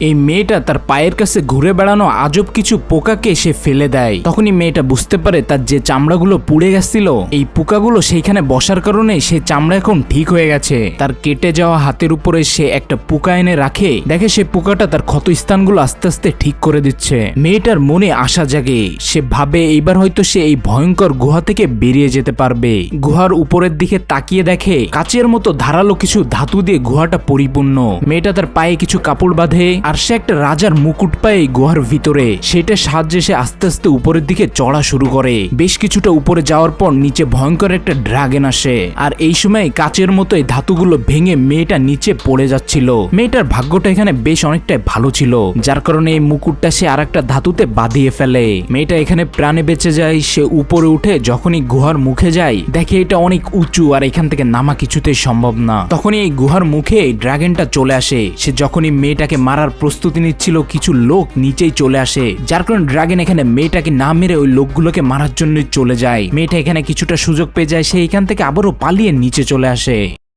এই মেয়েটা তার পায়ের কাছে ঘুরে বেড়ানো আজব কিছু পোকাকে সে ফেলে দেয়। তখনই মেয়েটা বুঝতে পারে তার যে চামড়াগুলো পুড়ে গেছিল এই পোকাগুলো সেইখানে বসার কারণে সে চামড়া এখন ঠিক হয়ে গেছে। তার কেটে যাওয়া হাতের উপরে সে একটা পোকা এনে রাখে, দেখে সে পোকাটা তার ক্ষত স্থানগুলো আস্তে আস্তে ঠিক করে দিচ্ছে। মেয়েটার মনে আশা জাগে, সে ভাবে এইবার হয়তো সে এই ভয়ঙ্কর গুহা থেকে বেরিয়ে যেতে পারবে। গুহার উপরের দিকে তাকিয়ে দেখে কাচের মতো ধারালো কিছু ধাতু দিয়ে গুহাটা পরিপূর্ণ। মেয়েটা তার পায়ে কিছু কাপড় বাঁধে আর সে একটা রাজার মুকুট পায় গুহার ভিতরে। সেটার সাহায্যে সে আস্তে আস্তে উপরের দিকে চড়া শুরু করে। বেশ কিছুটা উপরে যাওয়ার পর নিচে ভয়ঙ্কর একটা ড্রাগন আসে, আর এই সময় কাচের মতো এই ধাতুগুলো ভেঙে মেয়েটা নিচে পড়ে যাচ্ছিল। মেয়েটার ভাগ্যটা এখানে বেশ অনেকটাই ভালো ছিল, যার কারণে এই মুকুটটা সে আর একটা ধাতুতে বাঁধিয়ে ফেলে। মেয়েটা এখানে প্রাণে বেঁচে যায়। সে উপরে উঠে যখনই গুহার মুখে যায় দেখে এটা অনেক উঁচু আর এখান থেকে নামা কিছুতেই সম্ভব না। তখনই এই গুহার মুখে ড্রাগনটা চলে আসে। সে যখনই মেয়েটাকে মারার প্রস্তুতি নিচ্ছিল কিছু লোক নিচেই চলে আসে, যার কারণে ড্রাগন এখানে মেয়েটাকে না মেরে ওই লোকগুলোকে মারার জন্য চলে যায়। মেয়েটা এখানে কিছুটা সুযোগ পেয়ে যায়, সে এখান থেকে আবারও পালিয়ে নিচে চলে আসে।